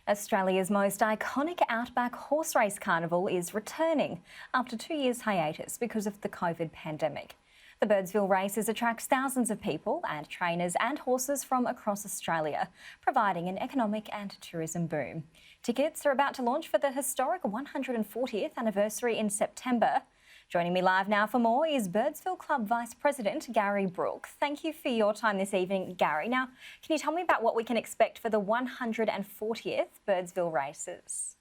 Australia's most iconic outback horse race carnival is returning after 2 years hiatus because of the COVID pandemic. The Birdsville Races attracts thousands of people and trainers and horses from across Australia, providing an economic and tourism boom. Tickets are about to launch for the historic 140th anniversary in September. Joining me live now for more is Birdsville Club Vice President Gary Brook. Thank you for your time this evening, Gary. Now, can you tell me about what we can expect for the 140th Birdsville Races?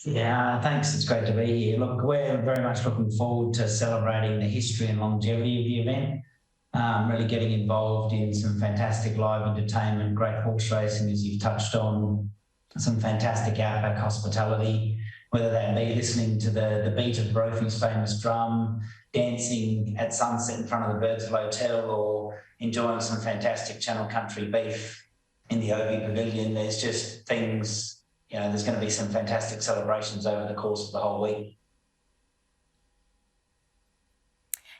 Yeah, thanks. It's great to be here. Look, we're very much looking forward to celebrating the history and longevity of the event, really getting involved in some fantastic live entertainment, great horse racing, as you've touched on, some fantastic outback hospitality, whether that be listening to the beat of Brophy's famous drum, dancing at sunset in front of the Birdsville Hotel, or enjoying some fantastic Channel Country beef in the Obi Pavilion. There's just things, there's going to be some fantastic celebrations over the course of the whole week.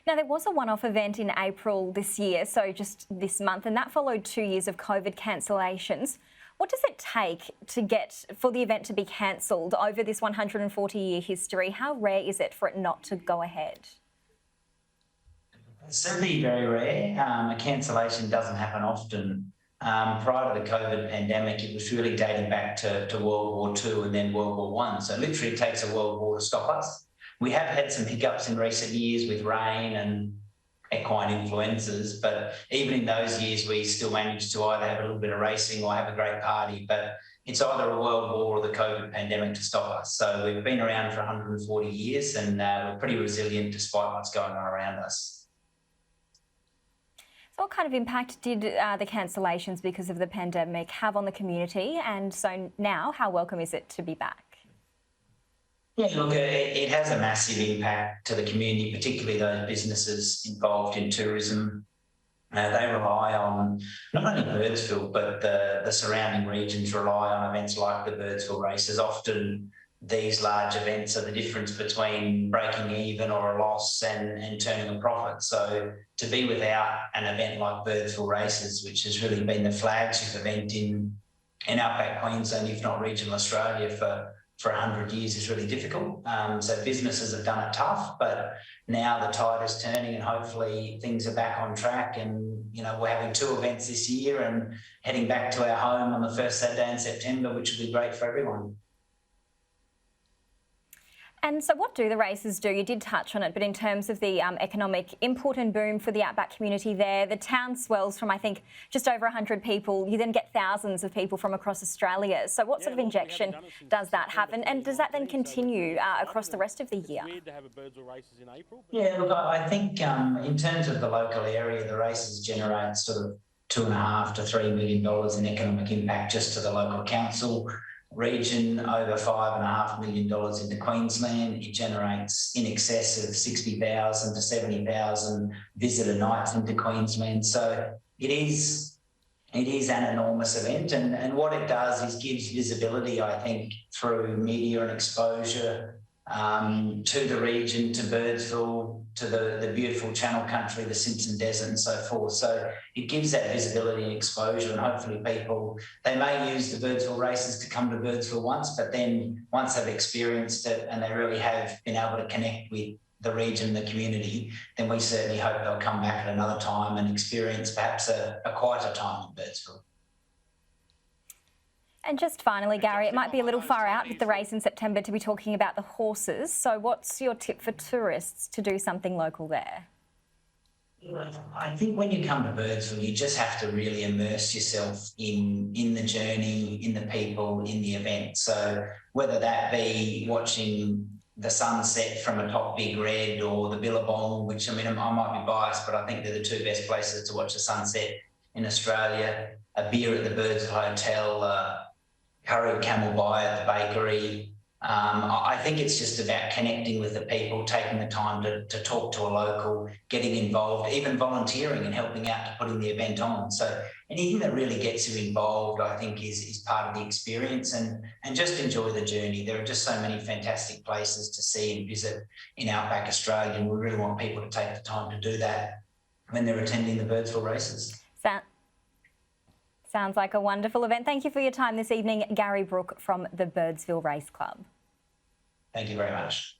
Now, there was a one-off event in April this year, so just this month, and that followed 2 years of COVID cancellations. What does it take for the event to be cancelled over this 140-year history? How rare is it for it not to go ahead? It's certainly very rare. A cancellation doesn't happen often. Prior to the COVID pandemic, it was really dating back to World War II and then World War I. So literally it takes a world war to stop us. We have had some hiccups in recent years with rain and equine influenzas, but even in those years, we still managed to either have a little bit of racing or have a great party. But it's either a world war or the COVID pandemic to stop us. So we've been around for 140 years and we're pretty resilient despite what's going on around us. So what kind of impact did the cancellations because of the pandemic have on the community? And so now, how welcome is it to be back? Yeah, look, it has a massive impact to the community, particularly those businesses involved in tourism. They rely on not only Birdsville, but the surrounding regions rely on events like the Birdsville Races. Often these large events are the difference between breaking even or a loss and turning a profit. So to be without an event like Birdsville Races, which has really been the flagship event in outback Queensland, if not regional Australia, for 100 years is really difficult. So businesses have done it tough, but now the tide is turning and hopefully things are back on track. And, we're having 2 events this year and heading back to our home on the first Saturday in September, which will be great for everyone. And so what do the races do? You did touch on it, but in terms of the economic import and boom for the outback community there, the town swells from, I think, just over 100 people. You then get thousands of people from across Australia. So what sort of injection does that have? And does that then continue across the rest of the year? Yeah, look, I think in terms of the local area, the races generate sort of $2.5 to $3 million in economic impact just to the local council. Region over $5.5 million into Queensland. It generates in excess of 60,000 to 70,000 visitor nights into Queensland. So it is an enormous event, and what it does is gives visibility, I think, through media and exposure to the region, to Birdsville, to the beautiful Channel Country, the Simpson Desert and so forth. So it gives that visibility and exposure, and hopefully people, they may use the Birdsville Races to come to Birdsville once, but then once they've experienced it and they really have been able to connect with the region, the community, then we certainly hope they'll come back at another time and experience perhaps a quieter time in Birdsville. And just finally, Gary, it might be a little far out with the race in September to be talking about the horses. So what's your tip for tourists to do something local there? I think when you come to Birdsville, you just have to really immerse yourself in the journey, in the people, in the event. So whether that be watching the sunset from atop Big Red or the Billabong, which, I might be biased, but I think they're the 2 best places to watch the sunset in Australia, a beer at the Birdsville Hotel, curry camel pie at the bakery. I think it's just about connecting with the people, taking the time to talk to a local, getting involved, even volunteering and helping out to putting the event on. So anything that really gets you involved, I think, is part of the experience, and just enjoy the journey. There are just so many fantastic places to see and visit in outback Australia, and we really want people to take the time to do that when they're attending the Birdsville Races. Sounds like a wonderful event. Thank you for your time this evening, Gary Brook from the Birdsville Race Club. Thank you very much.